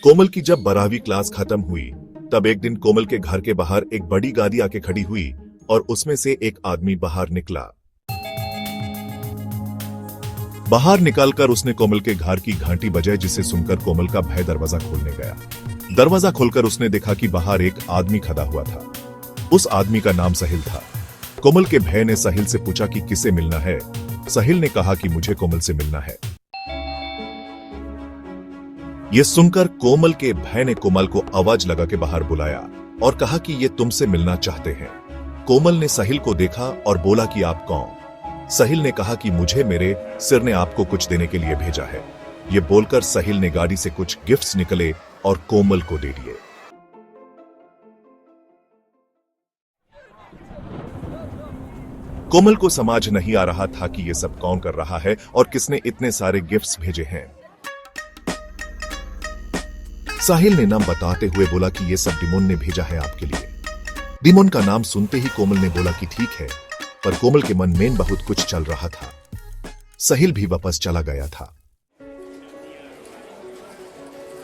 कोमल की जब 12वीं क्लास खत्म हुई तब एक दिन कोमल के घर के बाहर एक बड़ी गाड़ी आके खड़ी हुई और उसमें से एक आदमी बाहर निकला। बाहर निकलकर उसने कोमल के घर की घंटी बजाई, जिसे सुनकर कोमल का भाई दरवाजा खोलने गया। दरवाजा खोलकर उसने देखा कि बाहर एक आदमी खड़ा हुआ था। उस आदमी का नाम साहिल था। कोमल के भाई ने साहिल से पूछा कि किससे मिलना है। साहिल ने कहा कि मुझे कोमल से मिलना है। यह सुनकर कोमल के भाई ने कोमल को आवाज लगा के बाहर बुलाया और कहा कि ये तुमसे मिलना चाहते हैं। कोमल ने साहिल को देखा और बोला कि आप कौन? साहिल ने कहा कि मुझे मेरे सिर ने आपको कुछ देने के लिए भेजा है। ये बोलकर साहिल ने गाड़ी से कुछ गिफ्ट्स निकले और कोमल को दे दिए। कोमल को समझ नहीं आ रहा था कि ये सब कौन कर रहा है और किसने इतने सारे गिफ्ट्स भेजे हैं। साहिल ने नाम बताते हुए बोला कि ये सब डिमोन ने भेजा है आपके लिए। डिमोन का नाम सुनते ही कोमल ने बोला कि ठीक है, पर कोमल के मन में बहुत कुछ चल रहा था। साहिल भी वापस चला गया था।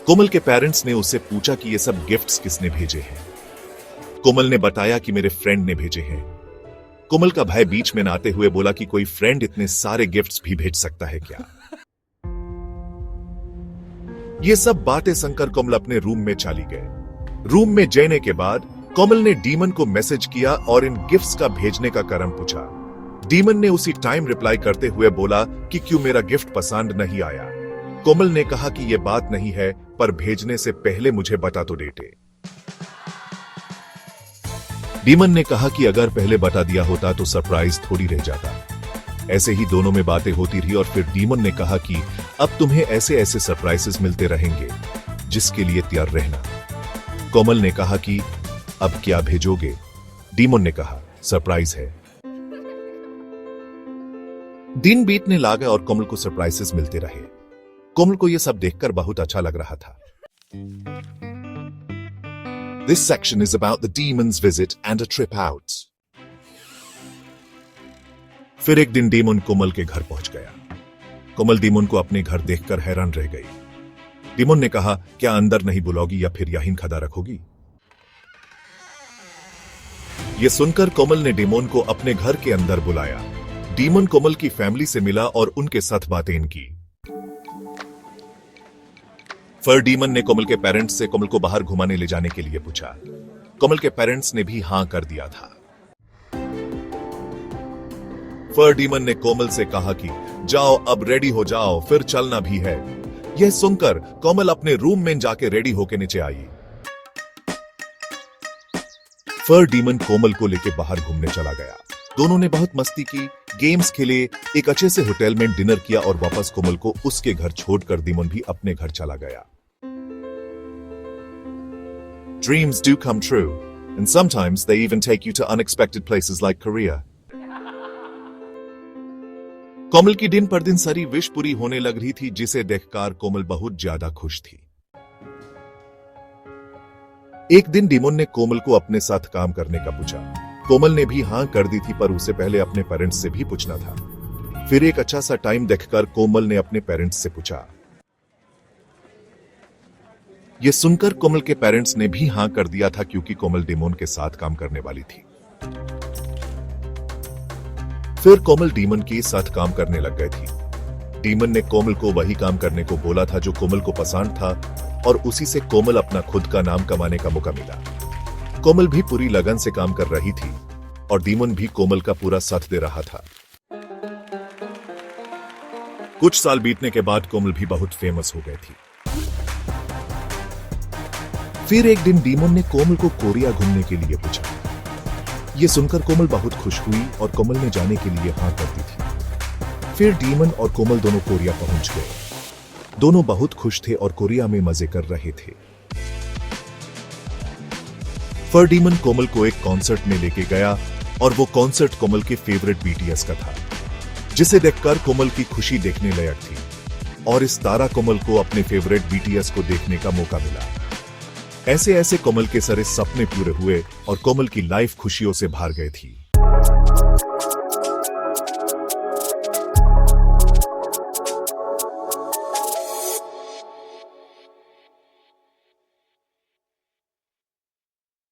कोमल के पेरेंट्स ने उससे पूछा कि ये सब गिफ्ट्स किसने भेजे हैं। कोमल ने बताया कि मेरे फ्रेंड ने भेजे हैं। कोमल का भाई बीच में आते हुए बोला कि कोई फ्रेंड इतने सारे गिफ्ट्स भी भेज सकता है क्या? ये सब बातें सुनकर कोमल अपने रूम में चली गए। रूम में जाने के बाद कोमल ने डीमन को मैसेज किया और इन गिफ्ट्स का भेजने का कारण पूछा। डीमन ने उसी टाइम रिप्लाई करते हुए बोला कि क्यों मेरा गिफ्ट पसंद नहीं आया। कोमल ने कहा कि यह बात नहीं है, पर भेजने से पहले मुझे बता तो देते। डीमन ने कहा कि अगर पहले बता दिया होता तो सरप्राइज थोड़ी रह जाता। ऐसे ही दोनों में बातें होती रही और फिर डीमन ने कहा कि अब तुम्हें ऐसे ऐसे सरप्राइजेस मिलते रहेंगे, जिसके लिए तैयार रहना। कोमल ने कहा कि अब क्या भेजोगे? डीमन ने कहा सरप्राइज है। दिन बीतने लगा और कोमल को सरप्राइजेस मिलते रहे। कोमल को यह सब देखकर बहुत अच्छा लग रहा था। This section is about the demon's visit and a trip out. फिर एक दिन डीमन कोमल के घर पहुंच गया। कोमल डीमन को अपने घर देखकर हैरान रह गई। डीमन ने कहा, क्या अंदर नहीं बुलाओगी या फिर यहीं खड़ा रखोगी? यह सुनकर कोमल ने डीमन को अपने घर के अंदर बुलाया। डीमन कोमल की फैमिली से मिला और उनके साथ बातें की। फिर डीमन ने कोमल के पेरेंट्स से कोमल को बाहर घुमाने ले जाने के लिए पूछा। कोमल के पेरेंट्स ने भी हां कर दिया था। फिर डीमन ने कोमल से कहा कि जाओ, अब रेडी हो जाओ, फिर चलना भी है। यह सुनकर कोमल अपने रूम में जाके रेडी होकर नीचे आई। फिर डीमन कोमल को लेकर बाहर घूमने चला गया। दोनों ने बहुत मस्ती की, गेम्स खेले, एक अच्छे से होटल में डिनर किया और वापस कोमल को उसके घर छोड़कर डीमन भी अपने घर चला गया। Dreams do come true, and sometimes they even take you to unexpected places like Korea. कोमल की दिन पर दिन सारी विश पूरी होने लग रही थी, जिसे देखकर कोमल बहुत ज्यादा खुश थी। एक दिन डीमन ने कोमल को अपने साथ काम करने का पूछा। कोमल ने भी हां कर दी थी, पर उससे पहले अपने पेरेंट्स से भी पूछना था। फिर एक अच्छा सा टाइम देखकर कोमल ने अपने पेरेंट्स से पूछा। यह सुनकर कोमल के पेरेंट्स ने भी हां कर दिया था, क्योंकि कोमल डीमन के साथ काम करने वाली थी। फिर कोमल डीमन के साथ काम करने लग गई थी। डीमन ने कोमल को वही काम करने को बोला था जो कोमल को पसंद था, और उसी से कोमल अपना खुद का नाम कमाने का मौका मिला। कोमल भी पूरी लगन से काम कर रही थी और डीमन भी कोमल का पूरा साथ दे रहा था। कुछ साल बीतने के बाद कोमल भी बहुत फेमस हो गई थी। फिर एक दिन डीमन ने कोमल को कोरिया घूमने के लिए पूछा। यह सुनकर कोमल बहुत खुश हुई और कोमल ने जाने के लिए हां कर दी थी। फिर डीमन और कोमल दोनों कोरिया पहुंच गए। दोनों बहुत खुश थे और कोरिया में मजे कर रहे थे। फिर डीमन कोमल को एक कॉन्सर्ट में लेके गया और वो कॉन्सर्ट कोमल के फेवरेट बीटीएस का था, जिसे देखकर कोमल की खुशी देखने लायक थी। और इस तरह कोमल को अपने फेवरेट बीटीएस को देखने का मौका मिला। ऐसे ऐसे कोमल के सारे सपने पूरे हुए और कोमल की लाइफ खुशियों से भर गई थी।